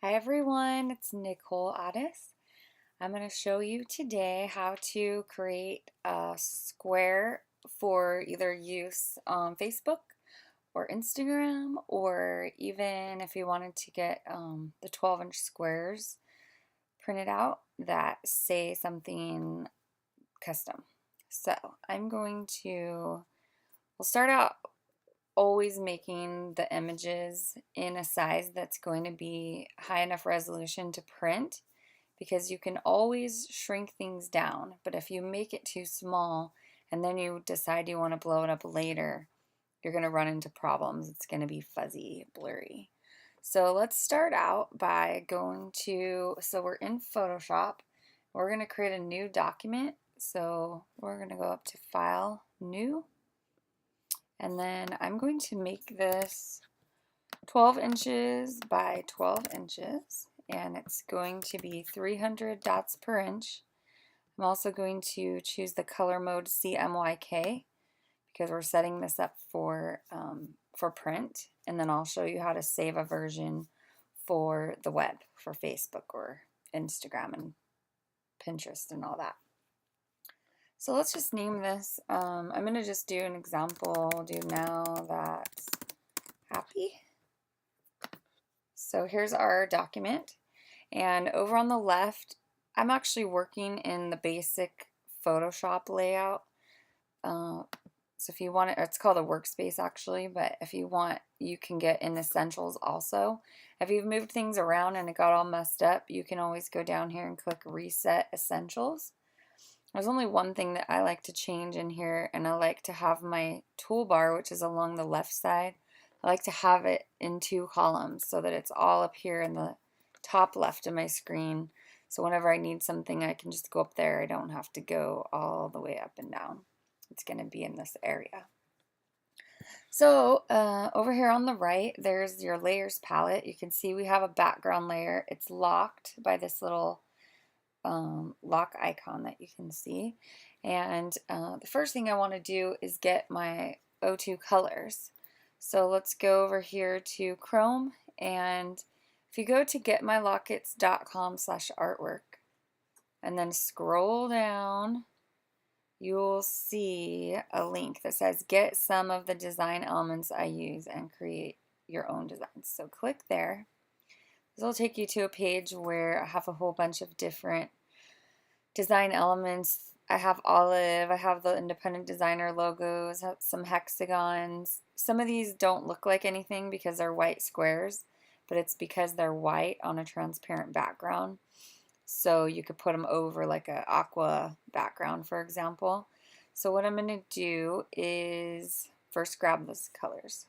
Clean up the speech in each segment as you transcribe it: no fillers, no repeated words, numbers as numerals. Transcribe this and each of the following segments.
Hi everyone, it's Nicole Addis. I'm going to show you today how to create a square for either use on Facebook or Instagram, or even if you wanted to get the 12-inch squares printed out that say something custom. So we'll start out always making the images in a size that's going to be high enough resolution to print, because you can always shrink things down, but if you make it too small and then you decide you want to blow it up later, you're going to run into problems. It's going to be fuzzy, blurry. So let's start out by so we're in Photoshop. We're going to create a new document. So we're going to go up to File, New, and then I'm going to make this 12 inches by 12 inches, and it's going to be 300 dots per inch. I'm also going to choose the color mode CMYK because we're setting this up for print, and then I'll show you how to save a version for the web, for Facebook or Instagram and Pinterest and all that. So let's just name this. I'm going to just do an example. I'll do Now That's Happy. So here's our document, and over on the left, I'm actually working in the basic Photoshop layout. So if you want it, it's called a workspace actually, but if you want, you can get in Essentials also. If you've moved things around and it got all messed up, you can always go down here and click Reset Essentials. There's only one thing that I like to change in here, and I like to have my toolbar, which is along the left side, I like to have it in two columns so that it's all up here in the top left of my screen. So whenever I need something, I can just go up there. I don't have to go all the way up and down. It's going to be in this area. So over here on the right, there's your layers palette. You can see we have a background layer. It's locked by this little lock icon that you can see. And the first thing I want to do is get my O2 colors. So let's go over here to Chrome, and if you go to getmylockets.com/artwork and then scroll down, you'll see a link that says get some of the design elements I use and create your own designs. So click there. This will take you to a page where I have a whole bunch of different design elements. I have Olive, I have the independent designer logos, some hexagons. Some of these don't look like anything because they're white squares, but it's because they're white on a transparent background. So you could put them over like an aqua background, for example. So what I'm going to do is first grab those colors.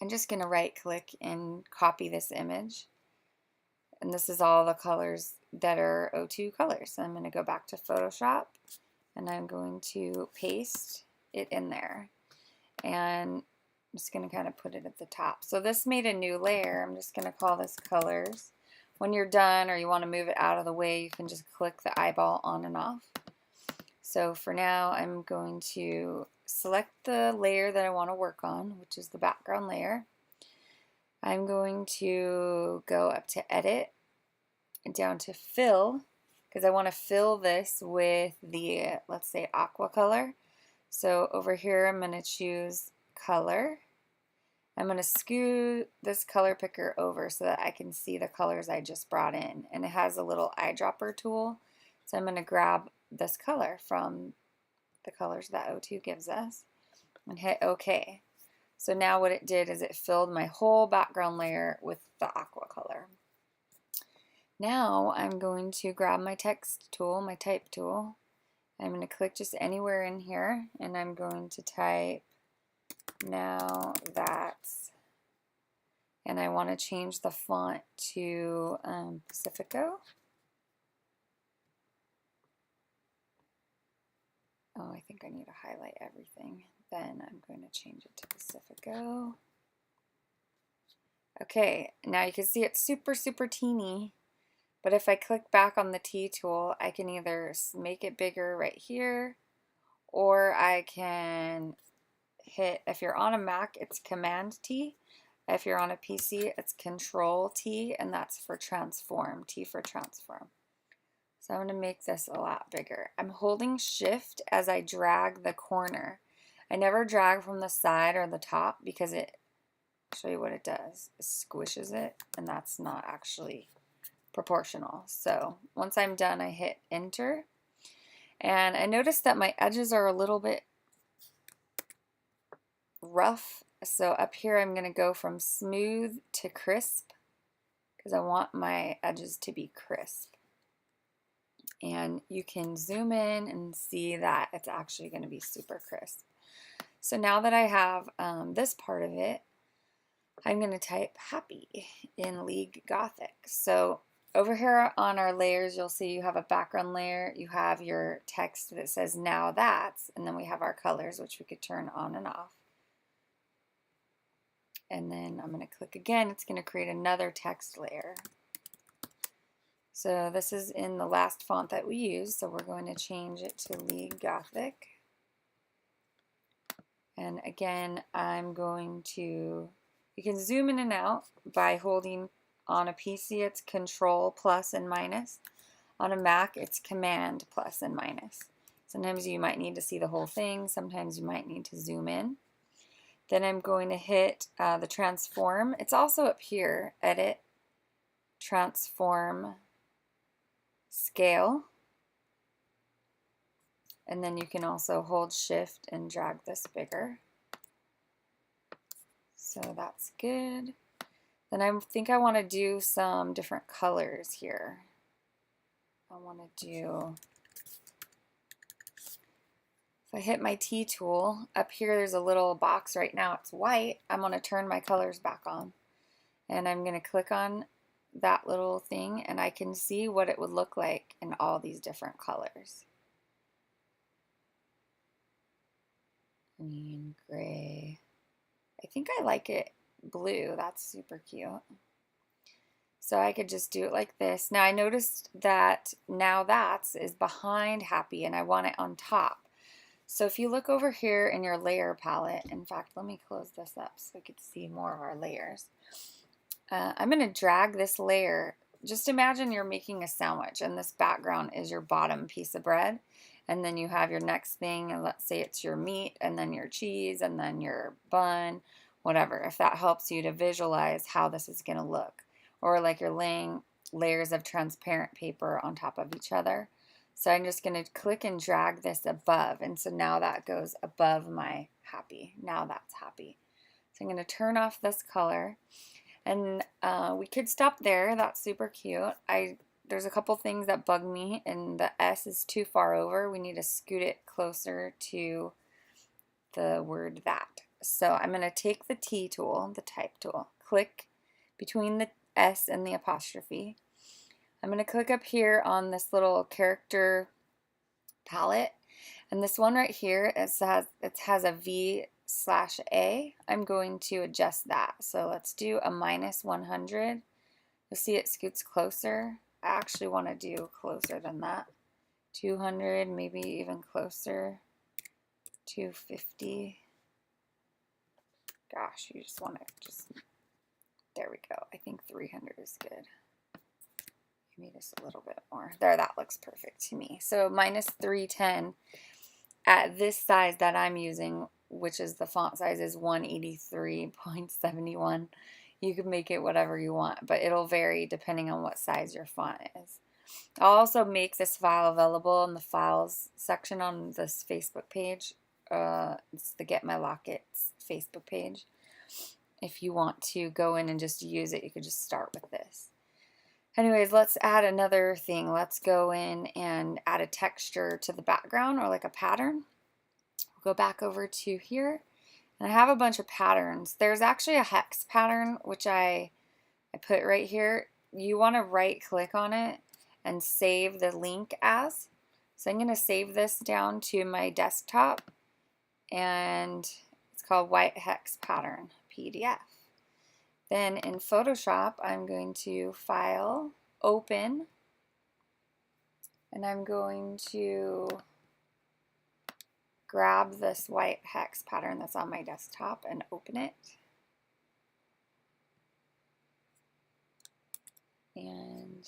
I'm just going to right click and copy this image. And this is all the colors that are O2 colors. So I'm going to go back to Photoshop and I'm going to paste it in there. And I'm just going to kind of put it at the top. So this made a new layer. I'm just going to call this colors. When you're done or you want to move it out of the way, you can just click the eyeball on and off. So for now, I'm going to select the layer that I want to work on, which is the background layer. I'm going to go up to Edit and down to Fill, because I want to fill this with the, let's say, aqua color. So over here, I'm going to choose Color. I'm going to scoot this color picker over so that I can see the colors I just brought in. And it has a little eyedropper tool. So I'm going to grab this color from the colors that O2 gives us and hit OK. So now what it did is it filled my whole background layer with the aqua color. Now I'm going to grab my text tool, my type tool. I'm going to click just anywhere in here and I'm going to type Now That's, and I want to change the font to Pacifico. Oh, I think I need to highlight everything. Then I'm going to change it to Pacifico. Okay, now you can see it's super, super teeny. But if I click back on the T tool, I can either make it bigger right here, or I can hit, if you're on a Mac, it's Command T. If you're on a PC, it's Control T, and that's for transform, T for transform. So I'm going to make this a lot bigger. I'm holding Shift as I drag the corner. I never drag from the side or the top because I'll show you what it does. It squishes it, and that's not actually proportional. So once I'm done, I hit Enter. And I noticed that my edges are a little bit rough. So up here, I'm going to go from smooth to crisp because I want my edges to be crisp. And you can zoom in and see that it's actually going to be super crisp. So now that I have this part of it, I'm going to type happy in League Gothic. So over here on our layers, you'll see you have a background layer, you have your text that says now that's, and then we have our colors, which we could turn on and off. And then I'm going to click again, it's going to create another text layer. So this is in the last font that we used, so we're going to change it to League Gothic. And again, I'm going to, you can zoom in and out by holding, on a PC it's Control plus and minus. On a Mac it's Command plus and minus. Sometimes you might need to see the whole thing, sometimes you might need to zoom in. Then I'm going to hit the transform. It's also up here, Edit, Transform, Scale. And then you can also hold Shift and drag this bigger. So that's good. Then I think I want to do some different colors here. I want to do, if I hit my T tool, up here there's a little box right now, it's white. I'm going to turn my colors back on. And I'm going to click on that little thing and I can see what it would look like in all these different colors. Green, gray. I think I like it blue. That's super cute. So I could just do it like this. Now I noticed that now that's is behind happy and I want it on top. So if you look over here in your layer palette, in fact, let me close this up so I could see more of our layers. I'm going to drag this layer. Just imagine you're making a sandwich and this background is your bottom piece of bread. And then you have your next thing, and let's say it's your meat, and then your cheese, and then your bun, whatever. If that helps you to visualize how this is going to look. Or like you're laying layers of transparent paper on top of each other. So I'm just going to click and drag this above. And so now that goes above my happy. Now that's happy. So I'm going to turn off this color. And we could stop there. That's super cute. There's a couple things that bug me, and the S is too far over. We need to scoot it closer to the word that. So I'm going to take the T tool, the type tool, click between the S and the apostrophe. I'm going to click up here on this little character palette, and this one right here, it has a V/A. I'm going to adjust that. So let's do a -100. You'll see it scoots closer. I actually want to do closer than that. 200, maybe even closer. 250. Gosh, you just want to there we go. I think 300 is good. Maybe just a little bit more. There, that looks perfect to me. So -310 at this size that I'm using, which is the font size is 183.71. You can make it whatever you want, but it'll vary depending on what size your font is. I'll also make this file available in the files section on this Facebook page. It's the Get My Lockets Facebook page. If you want to go in and just use it, you could just start with this. Anyways, let's add another thing. Let's go in and add a texture to the background or like a pattern. We'll go back over to here. And I have a bunch of patterns. There's actually a hex pattern, which I put right here. You want to right click on it and save the link as. So I'm going to save this down to my desktop. And it's called White Hex Pattern PDF. Then in Photoshop, I'm going to File, Open. And I'm going to grab this white hex pattern that's on my desktop and open it. And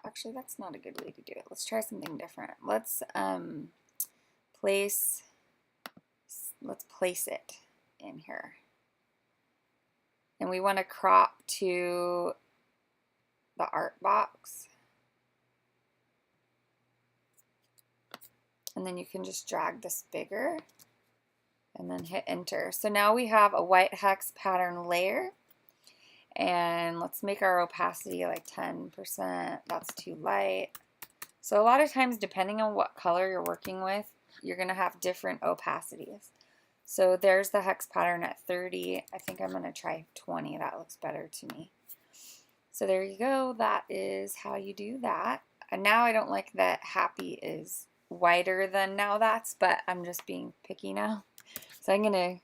actually, that's not a good way to do it. Let's try something different. Let's place it in here. And we want to crop to the art box. And then you can just drag this bigger and then hit enter. So now we have a white hex pattern layer. And let's make our opacity like 10%. That's too light. So a lot of times, depending on what color you're working with, you're going to have different opacities. So there's the hex pattern at 30. I think I'm going to try 20. That looks better to me. So there you go. That is how you do that. And now I don't like that happy is wider than now that's, but I'm just being picky now. So I'm going to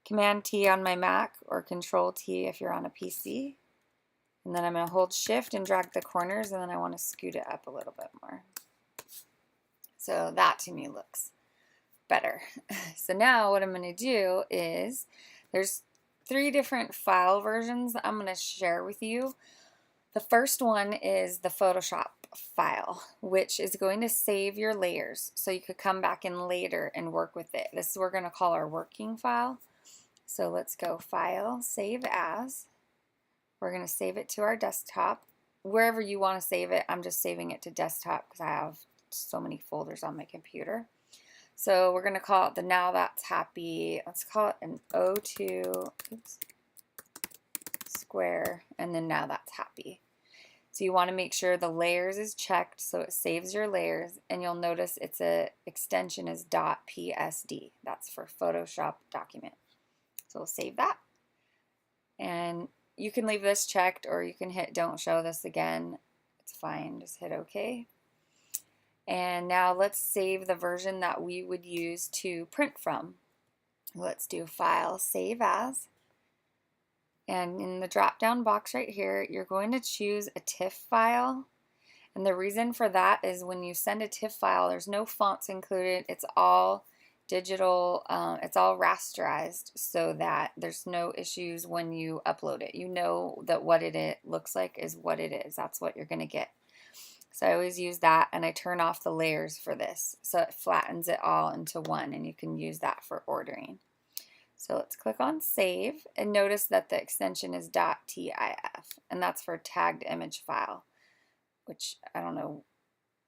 Command T on my Mac or Control T if you're on a PC. And then I'm going to hold Shift and drag the corners, and then I want to scoot it up a little bit more. So that to me looks better. So now what I'm going to do is, there's 3 different file versions that I'm going to share with you. The first one is the Photoshop file, which is going to save your layers. So you could come back in later and work with it. This is what we're going to call our working file. So let's go File, Save As. We're going to save it to our desktop. Wherever you want to save it, I'm just saving it to desktop because I have so many folders on my computer. So we're going to call it the Now That's Happy. Let's call it an O2 square, and then Now That's Happy. So you want to make sure the layers is checked so it saves your layers, and you'll notice its extension is .psd. That's for Photoshop document. So we'll save that. And you can leave this checked, or you can hit don't show this again. It's fine, just hit OK. And now let's save the version that we would use to print from. Let's do File, Save As. And in the drop down box right here, you're going to choose a TIFF file. And the reason for that is when you send a TIFF file, there's no fonts included. It's all digital, it's all rasterized so that there's no issues when you upload it. You know that what it looks like is what it is. That's what you're going to get. So I always use that, and I turn off the layers for this so it flattens it all into one, and you can use that for ordering. So let's click on Save, and notice that the extension is .tif, and that's for tagged image file, which I don't know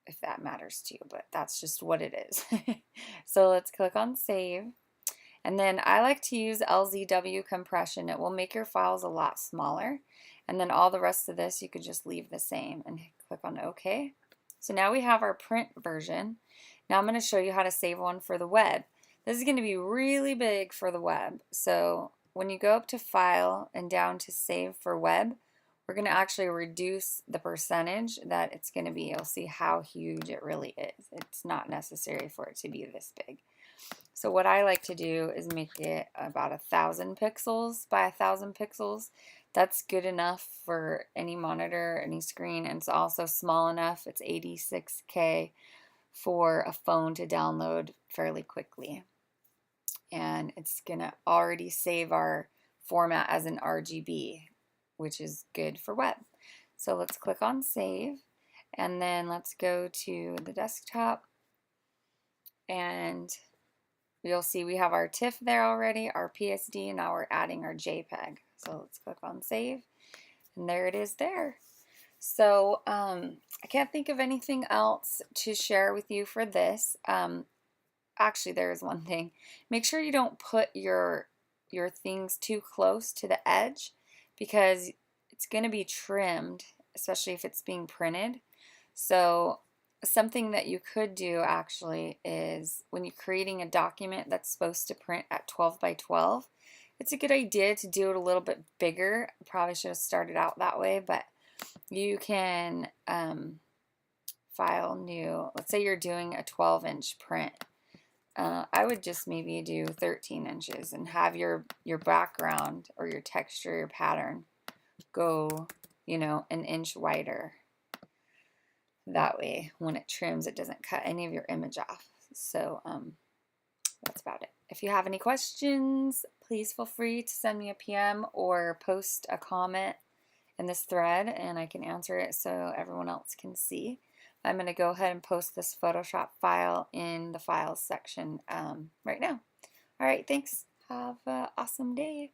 if that matters to you, but that's just what it is. So let's click on Save. And then I like to use LZW compression. It will make your files a lot smaller. And then all the rest of this you could just leave the same and click on OK. So now we have our print version. Now I'm going to show you how to save one for the web. This is going to be really big for the web. So when you go up to File and down to Save for Web, we're going to actually reduce the percentage that it's going to be. You'll see how huge it really is. It's not necessary for it to be this big. So what I like to do is make it about 1,000 pixels by 1,000 pixels. That's good enough for any monitor, any screen, and it's also small enough. It's 86K for a phone to download fairly quickly. And it's going to already save our format as an RGB, which is good for web. So let's click on Save, and then let's go to the desktop, and you'll see we have our TIFF there already, our PSD, and now we're adding our JPEG. So let's click on Save, and there it is there. So I can't think of anything else to share with you for this. Actually, there is one thing. Make sure you don't put your things too close to the edge, because it's going to be trimmed, especially if it's being printed. So something that you could do actually is when you're creating a document that's supposed to print at 12 by 12, it's a good idea to do it a little bit bigger. Probably should have started out that way, but you can File, New. Let's say you're doing a 12-inch print. I would just maybe do 13 inches and have your background or your texture, your pattern go, you know, an inch wider. That way, when it trims, it doesn't cut any of your image off. So that's about it. If you have any questions, please feel free to send me a PM or post a comment in this thread, and I can answer it so everyone else can see. I'm going to go ahead and post this Photoshop file in the files section right now. All right, thanks. Have an awesome day.